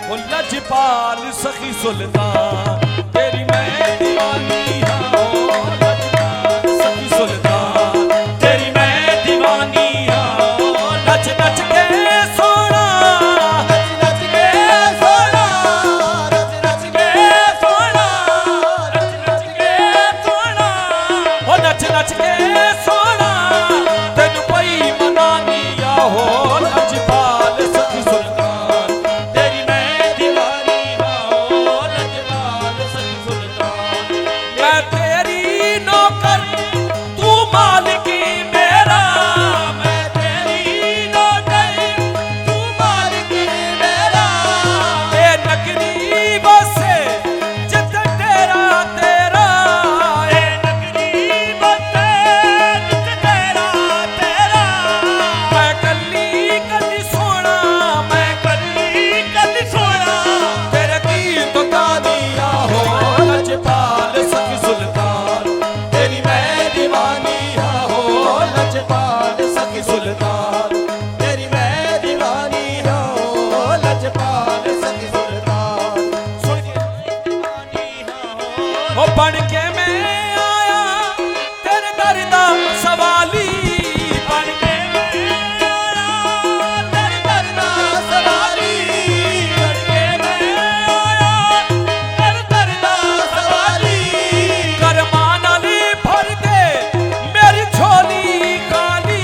ओ लजपाल सखी सुल्तान तेरी मैं दीवानी हाँ ओ लजपाल सखी सुल्तान तेरी मैं दीवानी हाँ ओ नच नच के सोना नच नच के सोना नच नच के सोना नच नच के सोना ओ नच नच के सोना तेन पई मनानी आहो लजपाल सखी सुल्तान तेरी मैं दीवानी हाँ ओ लजपाल सखी सुल्तान मैं तेरी नौकर तू मालिकी मेरा मैं तेरी नौकर तू मालिकी मेरा ए नगरी बसे जित तेरा तेरा ए नगरी बसे जित तेरा तेरा मैं कल्ली कल्ली सोना मैं कल्ली कल्ली सोना तेरे गीत गा दिया हो लजपाल सखी सुल्तान तेरी मैं दीवानी हाँ हो लजपाल सखी सुल्तान तेरी मैं दीवानी हो लजपाल सखी सुल्तान सुन के दीवानी हाँ हो ओ बन के मैं आया तेरे दर दा सवाली बन के मैं आया तेरे दर दा सवाली बन के मैं आया तेरे दर दा सवाली करमां नाल भर दे मेरी झोली खाली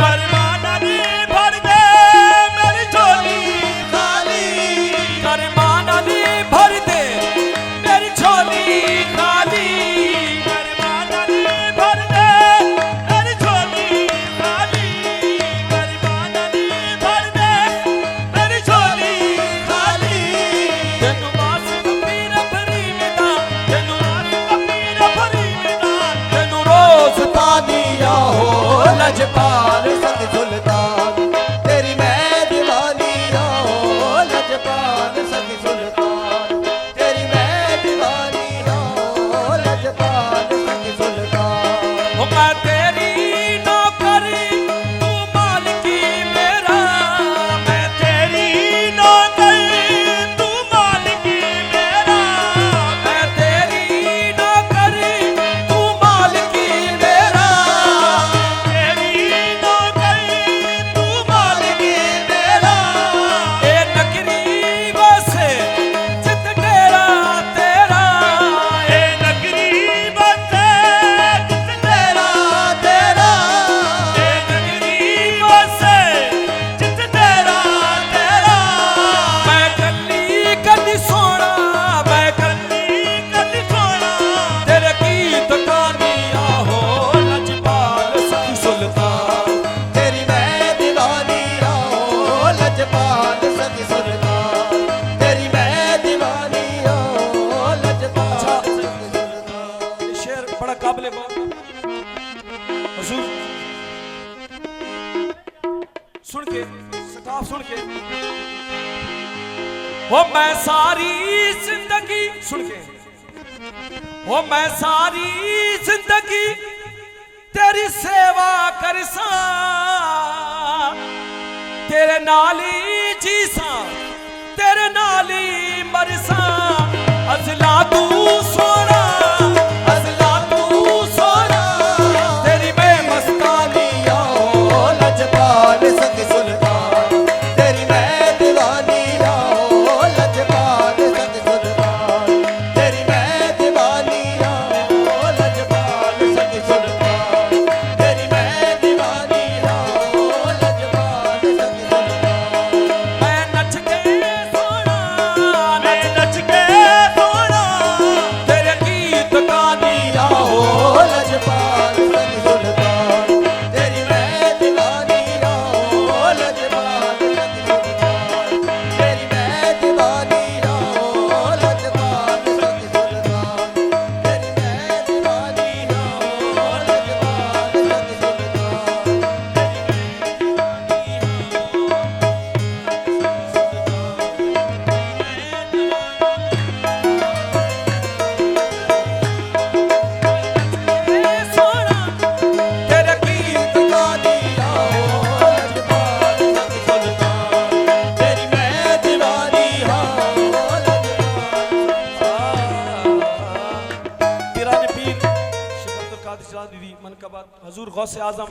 करमां नाल भर दे मेरी झोली खाली करमां नाल भर दे मेरी झोली खाली करमां नाल भर दे मेरी झोली खाली करमां नाल भर दे मेरी झोली खाली तेनू बास कबीर भरी मेदा तेनू रास कबीर भरी मेदा तेनू रोज पा दिया हो लजपाल सखी सुल्तान तेरी मैं दीवानी हो लजपाल सखी सुल्तान तेरी मैं दीवानी हो लजपाल सखी सुल्तान ओ मैं तेरी नौकरी तू मालिकी मेरा मैं तेरी नौकरी तू मालिकी मेरा मैं तेरी नौकरी तू मालिकी मेरा तेरी नौकरी तू मालिकी मेरा ए नगरी बसे जित तेरा तेरा ए नगरी बसे जित तेरा तेरा ए नगरी बसे जित तेरा तेरा मैं कल्ली कल्ली सोना मैं कल्ली कल्ली सोना तेरे गीत गानी आहो लजपाल सखी सुल्तान तेरी मैं दीवानी हो लजपाल सखी सुल्तान तेरी मैं दीवानी हो लजपाल सखी सुल्तान ये शेर बड़ा काबिल गौर हुजूर सुन के सकाफ सुन के वो मैं सारी जिंदगी सुन के वो मैं सारी जिंदगी तेरी सेवा करसा तेरे नाली जीसा तेरे नाली मरसा असला तू सोना असला तू सोना तेरी मैं मस्तानी हो लजपाल सखी सुल्तान तेरी मैं दीवानी हो लजपाल सखी सुल्तान तेरी मैं दीवानी हो लजपाल सखी सुल्तान तेरी मैं दीवानी हो लजपाल सखी सुल्तान मैं नच के चला दीदी मन का बात हजूर गौसे आजम